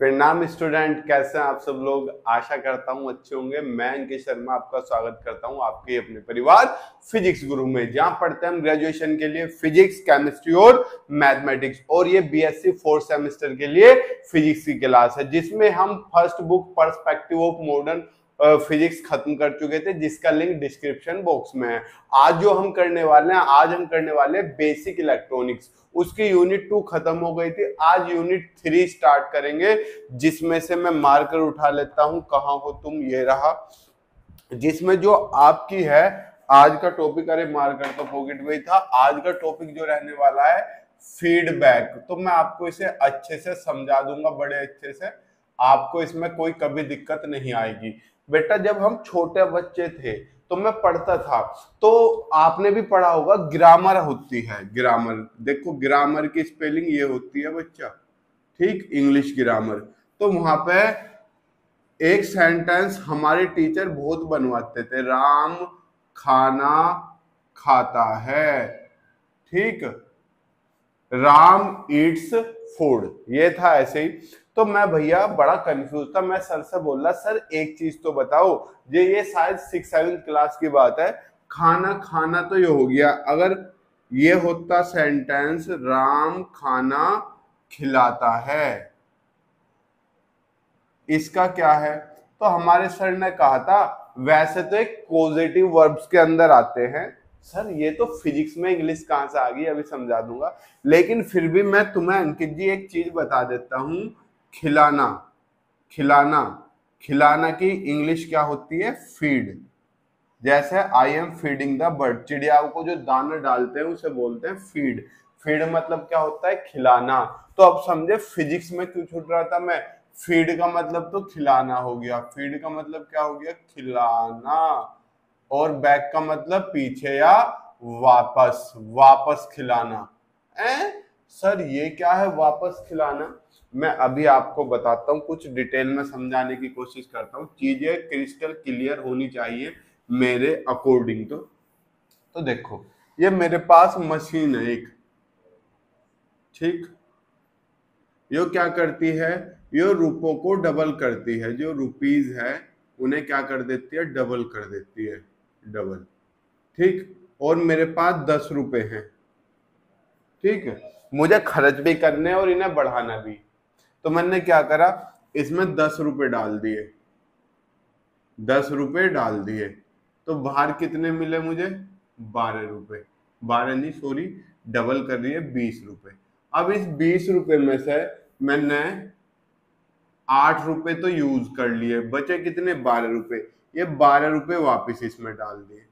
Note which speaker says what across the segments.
Speaker 1: प्रणाम स्टूडेंट, कैसे हैं आप सब लोग। आशा करता हूं अच्छे होंगे। मैं अंकित शर्मा आपका स्वागत करता हूं आपके अपने परिवार फिजिक्स गुरु में, जहां पढ़ते हैं हम ग्रेजुएशन के लिए फिजिक्स, केमिस्ट्री और मैथमेटिक्स। और ये बीएससी फोर्थ सेमेस्टर के लिए फिजिक्स की क्लास है, जिसमें हम first book perspective of modern physics खत्म कर चुके थे, जिसका लिंक डिस्क्रिप्शन बॉक्स में है। आज जो हम करने वाले हैं, आज हम करने वाले हैं बेसिक इलेक्ट्रॉनिक्स। उसकी यूनिट 2 खत्म हो गई थी, आज यूनिट 3 स्टार्ट करेंगे, जिसमें से मैं मार्कर उठा लेता हूं। कहां हो तुम, ये रहा। जिसमें जो आपकी है आज का टॉपिक, अरे मार्कर तो पॉकेट में ही था। आज का टॉपिक जो रहने वाला है फीडबैक। तो मैं आपको इसे अच्छे से समझा दूंगा, बड़े अच्छे से। आपको इसमें कोई कभी दिक्कत नहीं आएगी। बेटा, जब हम छोटे बच्चे थे तो मैं पढ़ता था, तो आपने भी पढ़ा होगा, ग्रामर होती है। ग्रामर देखो, ग्रामर की स्पेलिंग ये होती है बच्चा, ठीक, इंग्लिश ग्रामर। तो वहां पे एक सेंटेंस हमारे टीचर बहुत बनवाते थे, राम खाना खाता है, ठीक, राम ईट्स फूड, ये था ऐसे ही। तो मैं भैया बड़ा कंफ्यूज था। मैं सर से बोल रहा, सर एक चीज तो बताओ, ये शायद 6-7 क्लास की बात है। खाना खाना तो ये हो गया, अगर ये होता सेंटेंस राम खाना खिलाता है, इसका क्या है? तो हमारे सर ने कहा था, वैसे तो एक पॉजिटिव वर्ब्स के अंदर आते हैं। सर ये तो फिजिक्स में इंग्लिश कहां से आ गई, अभी समझा दूंगा। लेकिन फिर भी मैं तुम्हें अंकित जी एक चीज बता देता हूं, खिलाना। खिलाना खिलाना की इंग्लिश क्या होती है? फीड। जैसे I am feeding the bird, चिड़िया को जो दाना डालते हैं उसे बोलते हैं फीड। फीड मतलब क्या होता है? खिलाना। तो अब समझे फिजिक्स में क्यों छूट रहा था मैं। फीड का मतलब तो खिलाना हो गया, फीड का मतलब क्या हो गया? खिलाना। और बैक का मतलब पीछे या वापस, वापस खिलाना। सर ये क्या है वापस खिलाना? मैं अभी आपको बताता हूँ, कुछ डिटेल में समझाने की कोशिश करता हूँ। चीजें क्रिस्टल क्लियर होनी चाहिए मेरे अकॉर्डिंग। तो देखो, ये मेरे पास मशीन है एक, ठीक। ये क्या करती है? ये रुपयों को डबल करती है। जो रुपीज है उन्हें क्या कर देती है? डबल कर देती है, डबल, ठीक। और मेरे पास 10 रुपए हैं, ठीक है। मुझे खर्च भी करने और इन्हें बढ़ाना भी। तो मैंने क्या करा, इसमें 10 रुपए डाल दिए, 10 रुपए डाल दिए। तो बाहर कितने मिले मुझे? 12 रुपए। 12 नहीं, सॉरी, डबल कर रही है, 20 रुपए। अब इस 20 रुपए में से मैंने 8 रुपए तो यूज कर लिए, बचे कितने? 12 रुपए। ये 12 रुपए वापिस इसमें डाल दिए।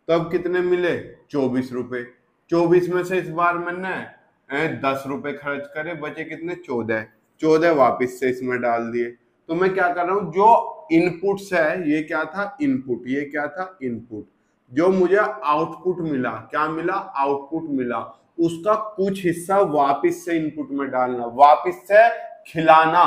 Speaker 1: तो अब कितने मिले? 24 रुपए। 24 में से इस बार मैंने 10 रुपए खर्च करे, बचे कितने? 14। 14 वापिस से इसमें डाल दिए। तो मैं क्या कर रहा हूं, जो इनपुट्स है, ये क्या था? इनपुट। ये क्या था? इनपुट। जो मुझे आउटपुट मिला, क्या मिला? आउटपुट मिला। उसका कुछ हिस्सा वापिस से इनपुट में डालना, वापिस से खिलाना।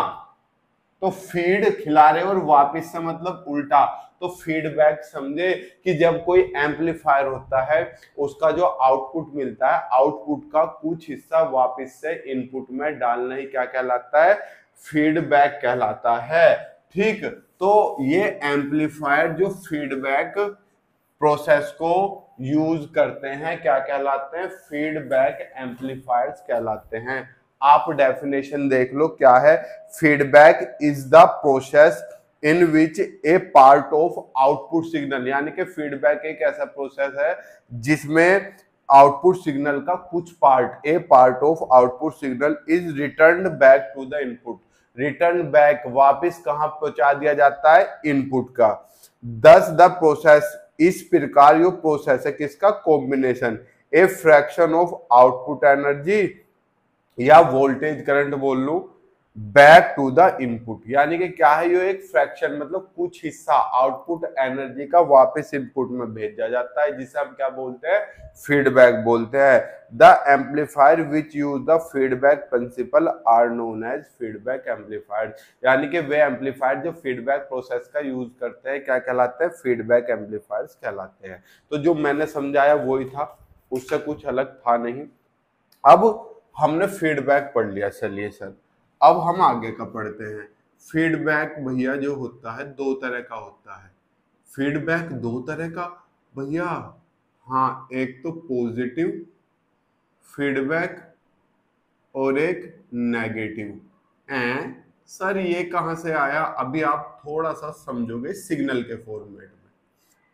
Speaker 1: तो फीड, खिला रहे और वापिस से मतलब उल्टा। तो फीडबैक समझे कि जब कोई एम्पलीफायर होता है, उसका जो आउटपुट मिलता है, आउटपुट का कुछ हिस्सा वापिस से इनपुट में डालना ही क्या कहलाता है? फीडबैक कहलाता है, ठीक। तो ये एम्पलीफायर जो फीडबैक प्रोसेस को यूज करते हैं, क्या कहलाते हैं? फीडबैक एम्पलीफायर्स कहलाते हैं। आप डेफिनेशन देख लो क्या है। Feedback is the process in which A part of output signal, यानी कि फीडबैक एक ऐसा प्रोसेस है जिसमें आउटपुट सिग्नल का कुछ part, a part of output signal is return back to the input. Return back, वापिस कहां पहुंचा दिया जाता है? इनपुट का। दस द प्रोसेस, इस प्रकार यो प्रोसेस है किसका? Combination, a fraction of output energy या वोल्टेज करंट बोल लू, बैक टू द इनपुट। यानी कि क्या है? ये एक फ्रैक्शन, मतलब कुछ हिस्सा आउटपुट एनर्जी का वापस इनपुट में भेजा जाता है, जिसे हम क्या बोलते हैं? फीडबैक बोलते हैं। The amplifier which use the feedback principle are known as feedback amplifier. यानी कि वे एम्पलीफायर जो फीडबैक प्रोसेस का यूज करते हैं, क्या कहलाते हैं? फीडबैक एम्पलीफायर्स कहलाते हैं। तो जो मैंने समझाया वही था, उससे कुछ अलग था नहीं। अब हमने फीडबैक पढ़ लिया, चलिए सर। अब हम आगे का पढ़ते हैं। फीडबैक भैया जो होता है दो तरह का होता है। फीडबैक दो तरह का भैया, हाँ, एक तो पॉजिटिव फीडबैक और एक नेगेटिव। सर ये कहाँ से आया, अभी आप थोड़ा सा समझोगे सिग्नल के फॉर्मेट में।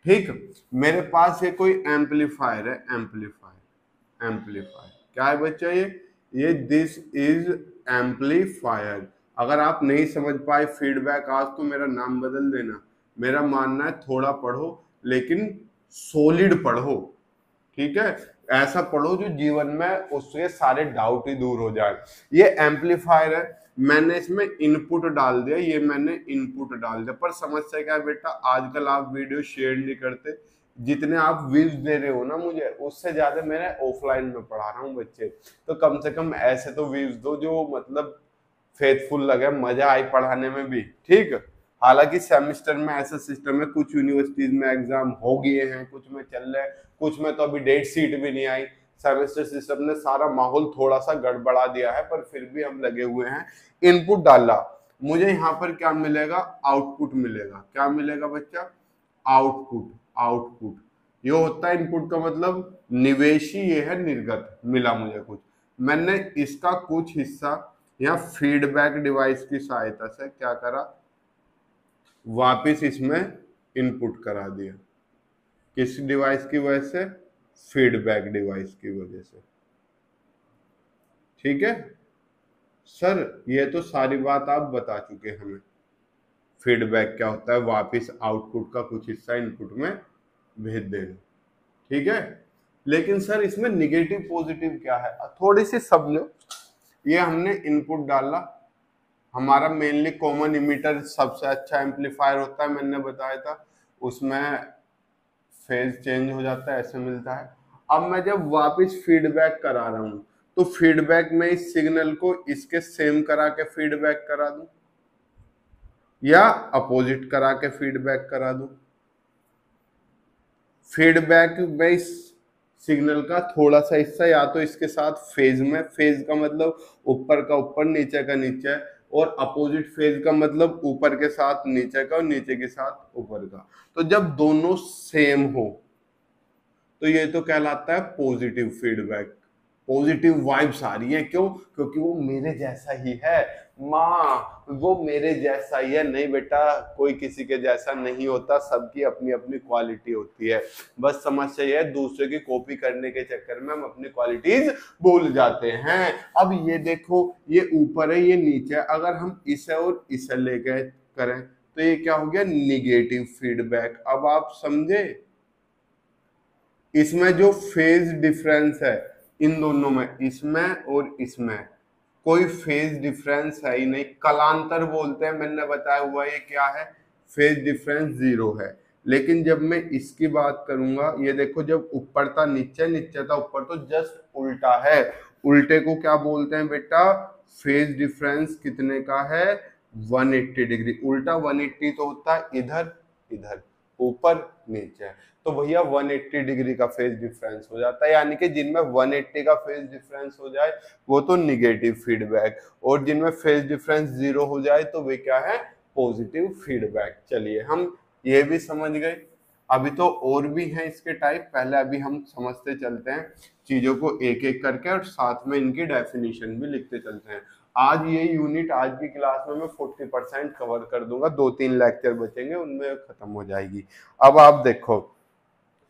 Speaker 1: ठीक, मेरे पास ये कोई एम्पलीफायर है, एम्पलीफायर, एम्पलीफायर क्या है बच्चा, ये दिस इज एम्पलीफायर। अगर आप नहीं समझ पाए फीडबैक आज तो मेरा नाम बदल देना। मेरा मानना है थोड़ा पढ़ो लेकिन सॉलिड पढ़ो, ठीक है, ऐसा पढ़ो जो जीवन में उसके सारे डाउट ही दूर हो जाए। ये एम्पलीफायर है, मैंने इसमें इनपुट डाल दिया, ये मैंने इनपुट डाल दिया, पर समस्या क्या है बेटा, आजकल आप वीडियो शेयर नहीं करते। जितने आप व्यूज दे रहे हो ना मुझे, उससे ज्यादा मैं ऑफलाइन में पढ़ा रहा हूँ बच्चे, तो कम से कम ऐसे तो व्यूज दो जो मतलब फेथफुल लगे, मजा आई पढ़ाने में भी। ठीक, हालांकि सेमेस्टर में ऐसा सिस्टम है, कुछ यूनिवर्सिटीज में एग्जाम हो गए हैं, कुछ में चल रहे हैं, कुछ में तो अभी डेट शीट भी नहीं आई। सेमेस्टर सिस्टम ने सारा माहौल थोड़ा सा गड़बड़ा दिया है, पर फिर भी हम लगे हुए हैं। इनपुट डाला, मुझे यहाँ पर क्या मिलेगा, आउटपुट मिलेगा। क्या मिलेगा बच्चा, आउटपुट। आउटपुट ये होता है इनपुट का मतलब निवेशी, ये है निर्गत। मिला मुझे कुछ, मैंने इसका कुछ हिस्सा या फीडबैक डिवाइस की सहायता से क्या करा, वापस इसमें इनपुट करा दिया। किस डिवाइस की वजह से, फीडबैक डिवाइस की वजह से। ठीक है सर, ये तो सारी बात आप बता चुके हमें। फीडबैक क्या होता है, वापस आउटपुट का कुछ हिस्सा इनपुट में भेज देना, ठीक है। लेकिन सर इसमें निगेटिव पॉजिटिव क्या है, थोड़ी सी समझो। ये हमने इनपुट डाला, हमारा मेनली कॉमन इमीटर सबसे अच्छा एम्पलीफायर होता है, मैंने बताया था, उसमें फेज चेंज हो जाता है, ऐसे मिलता है। अब मैं जब वापस फीडबैक करा रहा हूं, तो फीडबैक में इस सिग्नल को इसके सेम करा के फीडबैक करा दूं या अपोजिट करा के फीडबैक करा दूं। फीडबैक में इस सिग्नल का थोड़ा सा हिस्सा या तो इसके साथ फेज में, फेज का मतलब ऊपर का ऊपर नीचे का नीचे, और अपोजिट फेज का मतलब ऊपर के साथ नीचे का और नीचे के साथ ऊपर का। तो जब दोनों सेम हो तो ये तो कहलाता है पॉजिटिव फीडबैक। पॉजिटिव वाइब्स आ रही है, क्यों, क्योंकि वो मेरे जैसा ही है। माँ वो मेरे जैसा ही है, नहीं बेटा कोई किसी के जैसा नहीं होता, सबकी अपनी अपनी क्वालिटी होती है। बस समस्या ये है दूसरे की कॉपी करने के चक्कर में हम अपनी क्वालिटीज भूल जाते हैं। अब ये देखो, ये ऊपर है ये नीचे है, अगर हम इसे और इसे लेके करें तो ये क्या हो गया, निगेटिव फीडबैक। अब आप समझे, इसमें जो फेज डिफरेंस है इन दोनों में, इसमें और इसमें कोई फेज डिफरेंस है ही नहीं, कलांतर बोलते हैं, मैंने बताया हुआ ये क्या है, फेज डिफरेंस 0 है। लेकिन जब मैं इसकी बात करूंगा, ये देखो जब ऊपर था नीचे, नीचे था ऊपर, तो जस्ट उल्टा है। उल्टे को क्या बोलते हैं बेटा, फेज डिफरेंस कितने का है, 180 डिग्री। उल्टा 180 तो होता है इधर इधर, ऊपर नीचे, तो भैया 180 डिग्री का फेज डिफरेंस हो जाता है। यानी कि जिनमें 180 का फेज डिफरेंस हो जाए वो तो निगेटिव फीडबैक, और जिनमें फेज डिफरेंस 0 हो जाए तो वे क्या है, पॉजिटिव फीडबैक। चलिए हम ये भी समझ गए। अभी तो और भी हैं इसके टाइप, पहले अभी हम समझते चलते हैं चीजों को एक एक करके, और साथ में इनकी डेफिनेशन भी लिखते चलते हैं। आज ये यूनिट, आज की क्लास में मैं 40% कवर कर दूंगा, 2-3 लेक्चर बचेंगे, उनमें खत्म हो जाएगी। अब आप देखो,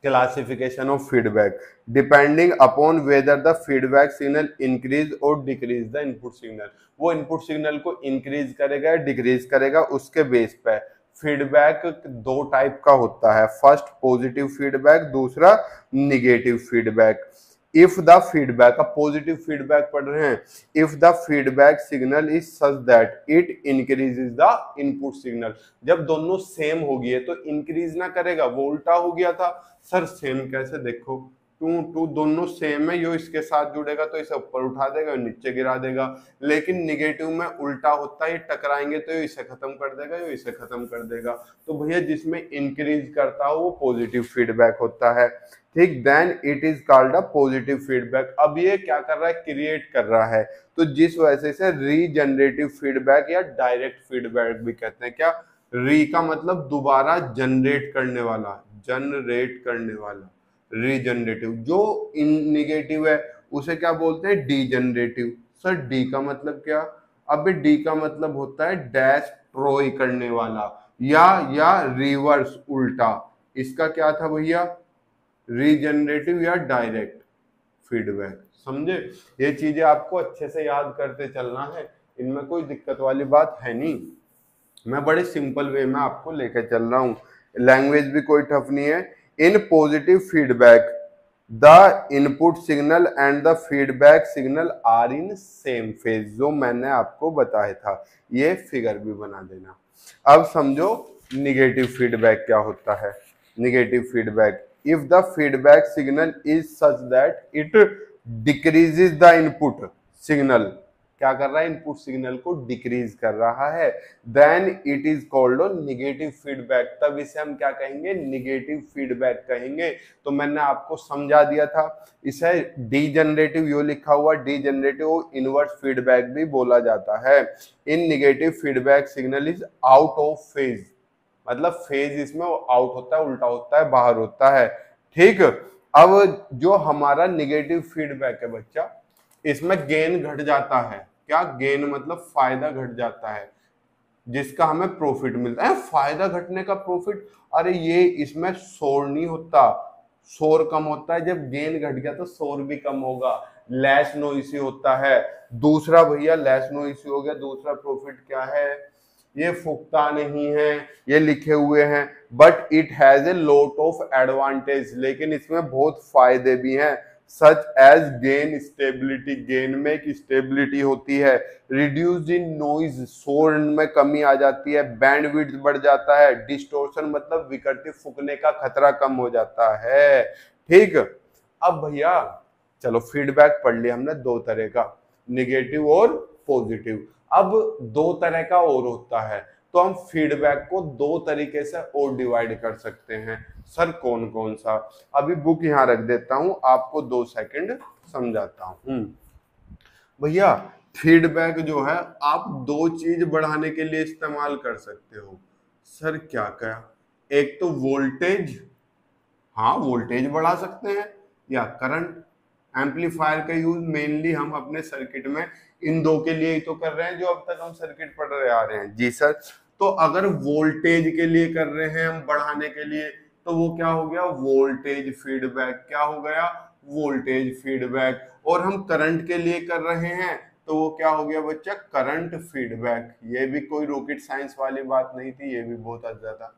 Speaker 1: classification of feedback depending upon whether the feedback signal increase और डिक्रीज द इनपुट सिग्नल। वो इनपुट सिग्नल को इंक्रीज करेगा या डिक्रीज करेगा, उसके बेस पे फीडबैक दो टाइप का होता है, फर्स्ट पॉजिटिव फीडबैक, दूसरा negative feedback. If the feedback, अब पॉजिटिव फीडबैक पढ़ रहे हैं, if the feedback signal is such that it increases the input signal. जब दोनों सेम हो गए तो इंक्रीज ना करेगा, वो उल्टा हो गया था। सर सेम कैसे, देखो टू टू दोनों सेम है, यो इसके साथ जुड़ेगा तो इसे ऊपर उठा देगा, यो नीचे गिरा देगा। लेकिन निगेटिव में उल्टा होता है, ये टकराएंगे तो ये इसे खत्म कर देगा, यो इसे खत्म कर देगा। तो भैया जिसमें इंक्रीज करता हो वो पॉजिटिव फीडबैक होता है, ठीक। Then it is called a positive feedback. अब ये क्या कर रहा है, क्रिएट कर रहा है, तो जिस वजह से इसे रीजनरेटिव फीडबैक या डायरेक्ट फीडबैक भी कहते हैं। क्या री का मतलब दोबारा जनरेट करने वाला, जनरेट करने वाला, रीजनरेटिव। जो इन निगेटिव है उसे क्या बोलते हैं, डीजनरेटिव। सर डी का मतलब क्या, अब डी का मतलब होता है डेस्ट्रॉय करने वाला या रिवर्स उल्टा। इसका क्या था भैया, रीजनरेटिव या डायरेक्ट फीडबैक। समझे, ये चीजें आपको अच्छे से याद करते चलना है, इनमें कोई दिक्कत वाली बात है नहीं। मैं बड़े सिंपल वे में आपको लेके चल रहा हूँ, लैंग्वेज भी कोई टफ नहीं है। In positive feedback the input signal and the feedback signal are in same phase, जो मैंने आपको बताया था, ये फिगर भी बना देना। अब समझो निगेटिव फीडबैक क्या होता है। Negative feedback, if the feedback signal is such that it decreases the input signal, क्या कर रहा है, इनपुट सिग्नल को डिक्रीज कर रहा है, then it is called negative feedback. तब इसे हम क्या कहेंगे, निगेटिव फीडबैक कहेंगे। तो मैंने आपको समझा दिया था, इसे डीजनरेटिव, यो लिखा हुआ डीजनरेटिव इनवर्स फीडबैक भी बोला जाता है। In negative feedback signal is out of phase, मतलब फेज इसमें आउट होता है, उल्टा होता है, बाहर होता है, ठीक। अब जो हमारा निगेटिव फीडबैक है बच्चा, इसमें गेन घट जाता है। क्या गेन मतलब फायदा घट जाता है, जिसका हमें प्रॉफिट मिलता है। फायदा घटने का प्रॉफिट, अरे ये इसमें शोर नहीं होता, शोर कम होता है। जब गेन घट गया तो शोर भी कम होगा, लेस नॉइसी होता है। दूसरा भैया लेस नॉइसी हो गया, दूसरा प्रॉफिट क्या है, ये फुकता नहीं है, ये लिखे हुए हैं, but it has a lot of advantage, लेकिन इसमें बहुत फायदे भी हैं। Such as gain stability, gain में एक स्टेबिलिटी होती है, रिड्यूस इन नॉइज, शोर में कमी आ जाती है, बैंडविड्थ बढ़ जाता है, डिस्टोर्शन मतलब विकृति फूकने का खतरा कम हो जाता है, ठीक। अब भैया चलो फीडबैक पढ़ लिया हमने दो तरह का, निगेटिव और पॉजिटिव। अब दो तरह का और होता है, तो हम फीडबैक को दो तरीके से और डिवाइड कर सकते हैं। सर कौन कौन सा, अभी बुक यहां रख देता हूं, आपको 2 सेकंड समझाता हूं। भैया फीडबैक जो है आप दो चीज बढ़ाने के लिए इस्तेमाल कर सकते हो। सर क्या क्या, एक तो वोल्टेज, हाँ वोल्टेज बढ़ा सकते हैं, या करंट। एम्पलीफायर का यूज मेनली हम अपने सर्किट में इन दो के लिए ही तो कर रहे हैं, जो अब तक हम सर्किट पढ़ रहे आ रहे हैं। जी सर, तो अगर वोल्टेज के लिए कर रहे हैं हम बढ़ाने के लिए, तो वो क्या हो गया, वोल्टेज फीडबैक। क्या हो गया, वोल्टेज फीडबैक। और हम करंट के लिए कर रहे हैं, तो वो क्या हो गया बच्चा, करंट फीडबैक। ये भी कोई रॉकेट साइंस वाली बात नहीं थी, ये भी बहुत अच्छा था।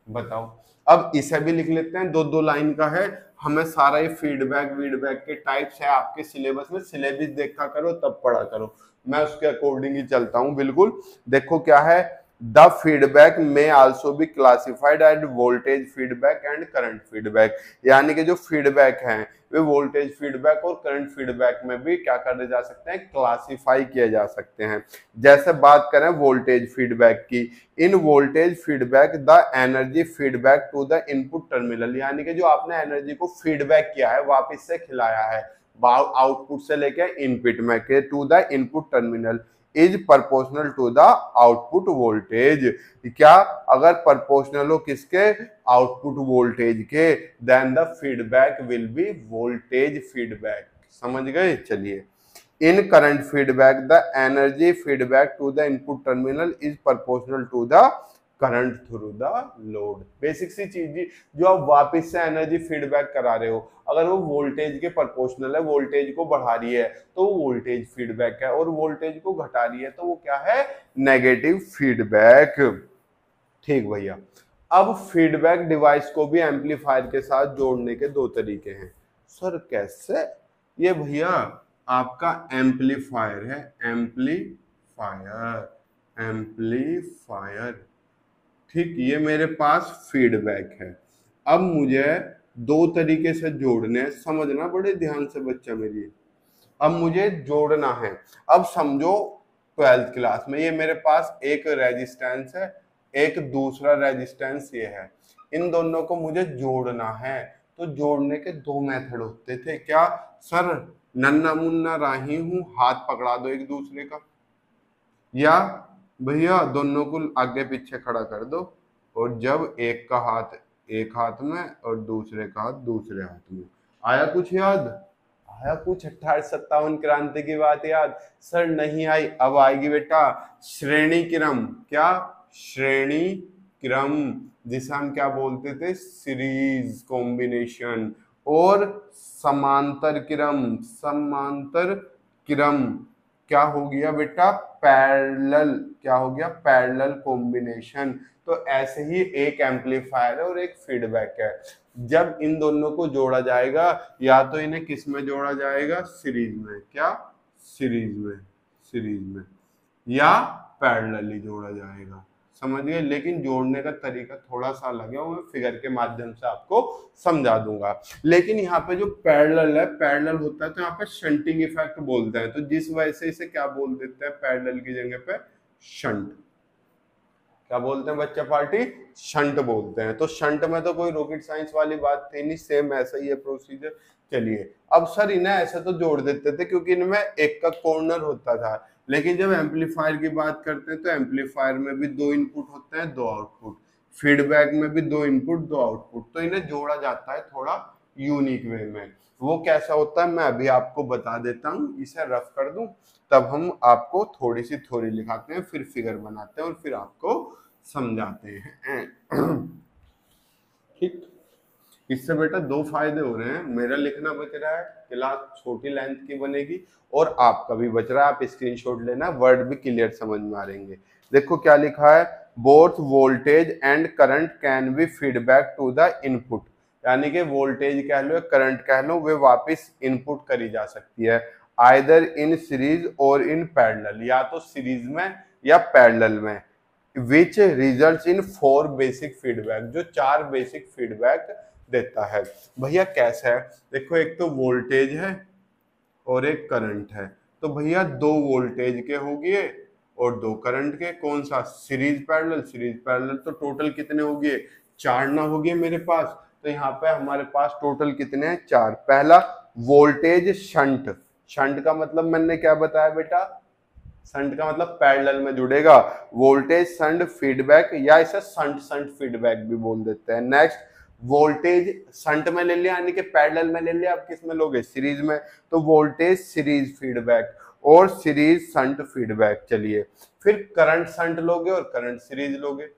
Speaker 1: बताओ, अब इसे भी लिख लेते हैं, दो दो लाइन का है। हमें सारा ये फीडबैक वीडबैक के टाइप्स है आपके सिलेबस में, सिलेबस देखा करो तब पढ़ा करो, मैं उसके अकॉर्डिंग ही चलता हूं बिल्कुल। देखो क्या है, the feedback may also be classified as voltage feedback and current feedback, यानी कि जो फीडबैक हैं वे वोल्टेज फीडबैक और करंट फीडबैक में भी क्या करे जा सकते हैं, क्लासिफाई किए जा सकते हैं। जैसे बात करें वोल्टेज फीडबैक की, in voltage feedback the energy feedback to the input terminal, यानी कि जो आपने एनर्जी को फीडबैक किया है, वापस से खिलाया है आउटपुट से लेके इनपुट में के to the input terminal is proportional to the output voltage. क्या, अगर प्रोपोर्शनल हो किसके, आउटपुट वोल्टेज के, then the feedback will be voltage feedback. समझ गए, चलिए। In current feedback the energy feedback to the input terminal is proportional to the current through the load. Basic सी चीज जो आप वापस से एनर्जी फीडबैक करा रहे हो, अगर वो वोल्टेज के प्रोपोर्शनल है, वोल्टेज को बढ़ा रही है तो वो वोल्टेज फीडबैक है, और वोल्टेज को घटा रही है तो वो क्या है, नेगेटिव फीडबैक। ठीक भैया, अब फीडबैक डिवाइस को भी एम्पलीफायर के साथ जोड़ने के दो तरीके हैं। सर कैसे, ये भैया आपका एम्पलीफायर है, एम्पलीफायर, एम्पलीफायर, ठीक। ये मेरे पास फीडबैक है। अब मुझे दो तरीके से जोड़ने हैं, समझना बड़े ध्यान से बच्चा मेरी। अब मुझे जोड़ना है। अब समझो 12th क्लास में ये मेरे पास एक रेजिस्टेंस है, एक दूसरा रेजिस्टेंस ये है, इन दोनों को मुझे जोड़ना है। तो जोड़ने के दो मेथड होते थे, क्या सर? नन्ना मुन्ना राही हूं, हाथ पकड़ा दो एक दूसरे का, या भैया दोनों को आगे पीछे खड़ा कर दो और जब एक का हाथ एक हाथ में और दूसरे का हाथ दूसरे हाथ में। आया कुछ याद? आया कुछ 1857 क्रांति की बात याद? सर नहीं आई, अब आएगी बेटा। श्रेणी क्रम, क्या श्रेणी क्रम, जिसे हम क्या बोलते थे? Series combination. और समांतर क्रम, समांतर क्रम क्या हो गया बेटा? पैरेलल, क्या हो गया? Parallel combination. तो ऐसे ही एक एम्पलीफायर है और एक फीडबैक है। जब इन दोनों को जोड़ा जाएगा, या तो इन्हें किस में जोड़ा जाएगा? सीरीज में, क्या सीरीज में, सीरीज में, या पैरेलली जोड़ा जाएगा। समझ गए? लेकिन जोड़ने का तरीका थोड़ा सा अलग है, वो मैं फिगर के माध्यम से आपको समझा दूंगा। लेकिन यहाँ पे जो पैरेलल है, पैरेलल होता है तो यहाँ पे शंटिंग इफेक्ट बोलते हैं, तो जिस वजह से इसे क्या बोल देते हैं? पैरेलल की जगह पे शंट। क्या बोलते हैं बच्चा पार्टी? शंट बोलते हैं। तो शंट में तो कोई रॉकेट साइंस वाली बात थी नहीं, सेम ऐसा ही है प्रोसीजर। चलिए, अब सर इन्हें ऐसे तो जोड़ देते थे क्योंकि इनमें एक का कॉर्नर होता था, लेकिन जब एम्पलीफायर की बात करते हैं तो एम्पलीफायर में भी दो इनपुट होते हैं, दो आउटपुट। फीडबैक में भी दो इनपुट, दो आउटपुट। तो इन्हें जोड़ा जाता है थोड़ा यूनिक वे में। वो कैसा होता है मैं अभी आपको बता देता हूँ, इसे रफ कर दूं, तब हम आपको थोड़ी सी थ्योरी लिखाते हैं, फिर फिगर बनाते हैं और फिर आपको समझाते हैं। ठीक, इससे बेटा दो फायदे हो रहे हैं, मेरा लिखना बच रहा है, क्लास छोटी लेंथ की बनेगी, और आपका भी बच रहा है। आप स्क्रीनशॉट लेना, वर्ड भी क्लियर समझ में आ रहेंगे। देखो क्या लिखा है, both voltage and current can be feedback to the input, यानी कि वोल्टेज कह लो या करंट कह लो, वे वापस इनपुट करी जा सकती है, आइदर इन सीरीज और इन पैरेलल, या तो सीरीज में या पैरेलल में, which results in 4 basic feedback, जो 4 बेसिक फीडबैक देता है। भैया कैसा है? देखो एक तो वोल्टेज है और एक करंट है, तो भैया दो वोल्टेज के हो गए और दो करंट के, कौन सा? Series parallel, series parallel. तो टोटल कितने हो गए? 4 ना हो गए मेरे पास। तो यहाँ पे हमारे पास टोटल कितने हैं? 4। पहला वोल्टेज शंट, शंट का मतलब मैंने क्या बताया बेटा? शंट का मतलब पैरेलल में जुड़ेगा। वोल्टेज शंट फीडबैक, या इसे शंट शंट फीडबैक भी बोल देते हैं। नेक्स्ट, वोल्टेज शंट में ले लिया, यानी कि पैरेलल में ले लिया, आप किस में लोगे? सीरीज में, तो वोल्टेज सीरीज फीडबैक और सीरीज शंट फीडबैक। चलिए, फिर करंट शंट लोगे और करंट सीरीज लोगे।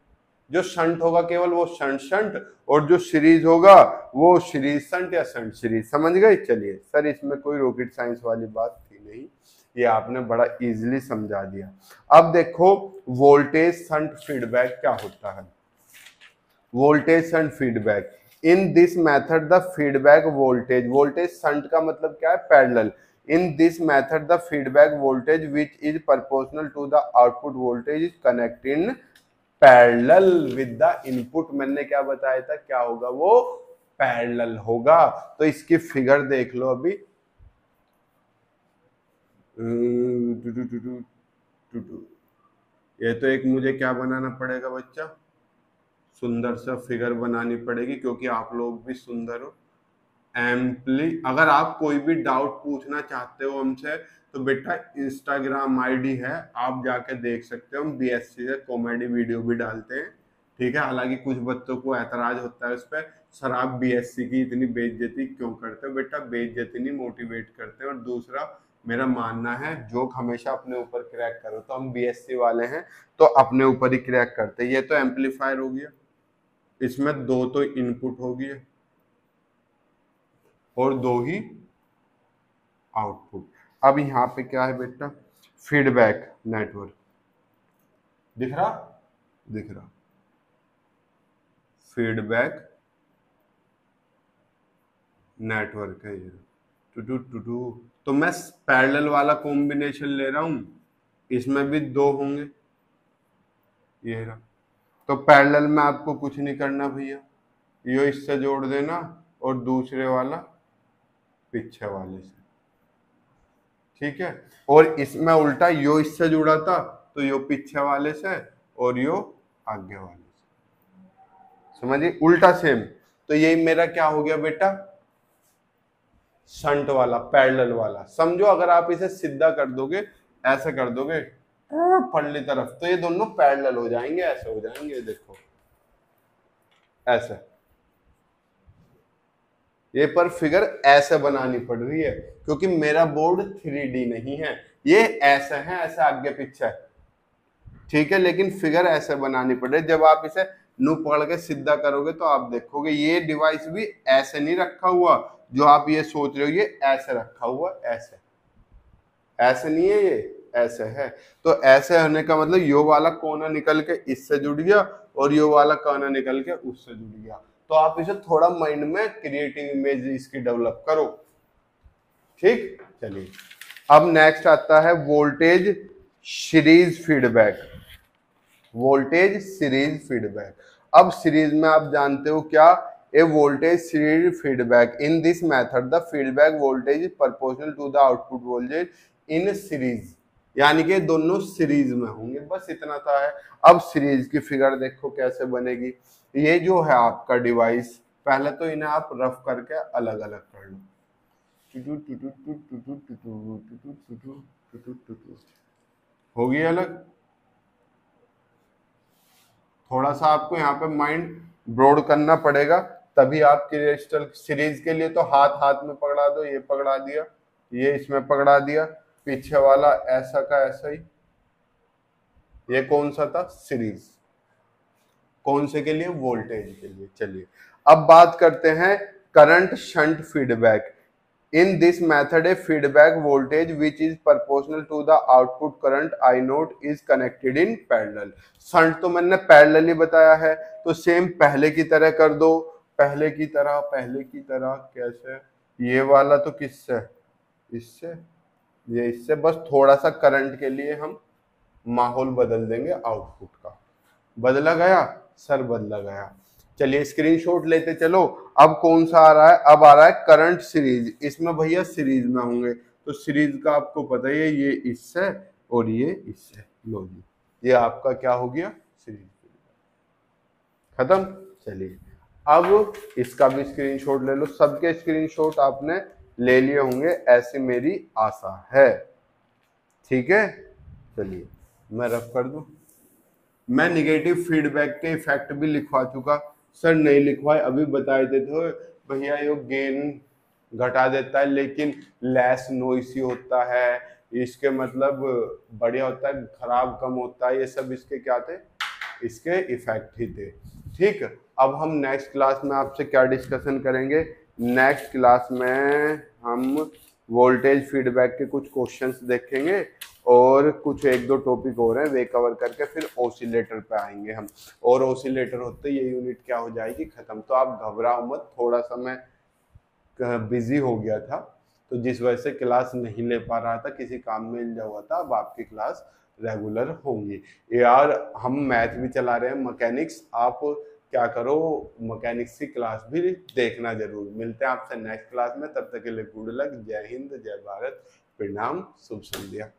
Speaker 1: जो शंट होगा केवल वो शंट शंट, और जो सीरीज होगा वो सीरीज शंट या शंट सीरीज। समझ गए? चलिए सर, इसमें कोई रॉकेट साइंस वाली बात थी नहीं, ये आपने बड़ा इजीली समझा दिया। अब देखो वोल्टेज शंट फीडबैक क्या होता है। Voltage shunt feedback, in this method the feedback voltage, voltage shunt का मतलब क्या है? Parallel. In this method the feedback voltage which is proportional to the output voltage is connect in parallel with the input. मैंने क्या बताया था, क्या होगा वो? पैरेलल होगा। तो इसकी फिगर देख लो अभी। ये तो एक मुझे क्या बनाना पड़ेगा बच्चा? सुंदर सा फिगर बनानी पड़ेगी, क्योंकि आप लोग भी सुंदर हो। अगर आप कोई भी डाउट पूछना चाहते हो हमसे, तो बेटा इंस्टाग्राम आईडी है, आप जाके देख सकते हो। हम बीएससी से कॉमेडी वीडियो भी डालते हैं, ठीक है। हालांकि कुछ बच्चों को ऐतराज होता है उस पर, सर आप बीएससी की इतनी बेइज्जती क्यों करते हो? बेटा बेइज्जती नहीं, मोटिवेट करते हैं। और दूसरा, मेरा मानना है जोक हमेशा अपने ऊपर क्रैक करो, तो हम बीएससी वाले हैं तो अपने ऊपर ही क्रैक करते हैं। ये तो एम्पलीफायर हो गया, इसमें दो तो इनपुट हो गया और दो ही आउटपुट। अब यहाँ पे क्या है बेटा? Feedback network. दिख रहा? दिख रहा। फीडबैक नेटवर्क है ये। टू तो मैं पैरेलल वाला कॉम्बिनेशन ले रहा हूं, इसमें भी दो होंगे, ये रहा। तो पैरेलल में आपको कुछ नहीं करना भैया, ये इससे जोड़ देना और दूसरे वाला पीछे वाले से, ठीक है। और इसमें उल्टा यो इससे जुड़ा था तो यो पीछे वाले से और यो आगे वाले से, समझिए उल्टा सेम। तो ये मेरा क्या हो गया बेटा, शंट वाला, पैरेलल वाला। समझो अगर आप इसे सीधा कर दोगे, ऐसे कर दोगे पल्ली तरफ, तो ये दोनों पैरेलल हो जाएंगे, ऐसे हो जाएंगे, देखो ऐसे। ये पर फिगर ऐसे बनानी पड़ रही है क्योंकि मेरा बोर्ड 3D नहीं है, ये ऐसे है, ऐसे आगे पीछे, ठीक है। लेकिन फिगर ऐसे बनानी पड़ रही है। जब आप इसे नू पकड़ के सीधा करोगे तो आप देखोगे ये डिवाइस भी ऐसे नहीं रखा हुआ जो आप ये सोच रहे हो, ये ऐसे रखा हुआ, ऐसे ऐसे नहीं है, ये ऐसे है। तो ऐसे होने का मतलब यो वाला कोना निकल के इससे जुड़ गया और यो वाला कोना निकल के उससे जुड़ गया। तो आप इसे थोड़ा माइंड में क्रिएटिव इमेज इसकी डेवलप करो, ठीक। चलिए अब नेक्स्ट आता है voltage series feedback. Voltage series feedback. अब सीरीज में आप जानते हो क्या, a voltage series feedback. In this method the feedback voltage is proportional to the output voltage in series, यानी कि दोनों सीरीज में होंगे, बस इतना था है। अब सीरीज की फिगर देखो कैसे बनेगी। ये जो है आपका डिवाइस, पहले तो इन्हें आप रफ करके अलग अलग कर लो, होगी अलग। थोड़ा सा आपको यहाँ पे माइंड ब्रॉड करना पड़ेगा, तभी आप क्रिस्टल सीरीज के लिए तो हाथ हाथ में पकड़ा दो, ये पकड़ा दिया, ये इसमें पकड़ा दिया, पीछे वाला ऐसा का ऐसा ही। ये कौन सा था, सीरीज। कौन से के लिए, वोल्टेज के लिए। चलिए अब बात करते हैं current shunt feedback. In this method a feedback voltage which is proportional to the output current I naught is connected in parallel. Shunt तो मैंने पैरेलल ही बताया है, तो सेम पहले की तरह कर दो, पहले की तरह कैसे, ये वाला तो किससे, इससे, ये इससे, बस थोड़ा सा करंट के लिए हम माहौल बदल देंगे आउटपुट का। बदला गया सर, बदला गया। चलिए स्क्रीनशॉट लेते चलो। अब कौन सा आ रहा है, अब आ रहा है करंट सीरीज। इसमें भैया सीरीज में होंगे, तो सीरीज का आपको पता ही है, ये इससे और ये इससे, लो जी ये आपका क्या हो गया, सीरीज, खत्म। चलिए अब इसका भी स्क्रीनशॉट ले लो। सबके स्क्रीनशॉट आपने ले लिए होंगे ऐसी मेरी आशा है, ठीक है। चलिए मैं रफ कर दूं। मैं निगेटिव फीडबैक के इफेक्ट भी लिखवा चुका, सर नहीं लिखवाए, अभी बताए थे तो भैया ये गेन घटा देता है लेकिन लेस नॉइसी होता है, इसके मतलब बढ़िया होता है, खराब कम होता है, ये सब इसके क्या थे, इसके इफेक्ट ही थे, ठीक। अब हम नेक्स्ट क्लास में आपसे क्या डिस्कशन करेंगे, नेक्स्ट क्लास में हम वोल्टेज फीडबैक के कुछ क्वेश्चंस देखेंगे और कुछ एक दो टॉपिक हो रहे हैं वे कवर करके फिर ओसिलेटर पे आएंगे हम, और ओसिलेटर होते ये यूनिट क्या हो जाएगी, खत्म। तो आप घबराओ मत, थोड़ा सा मैं बिजी हो गया था तो जिस वजह से क्लास नहीं ले पा रहा था, किसी काम में उलझा हुआ था। अब आपकी क्लास रेगुलर होंगी यार। हम मैथ भी चला रहे हैं, मैकेनिक्स, आप क्या करो मैकेनिक्स की क्लास भी देखना जरूर। मिलते हैं आपसे नेक्स्ट क्लास में, तब तक के लिए गुड लक, जय हिंद, जय भारत, प्रणाम, शुभ संध्या।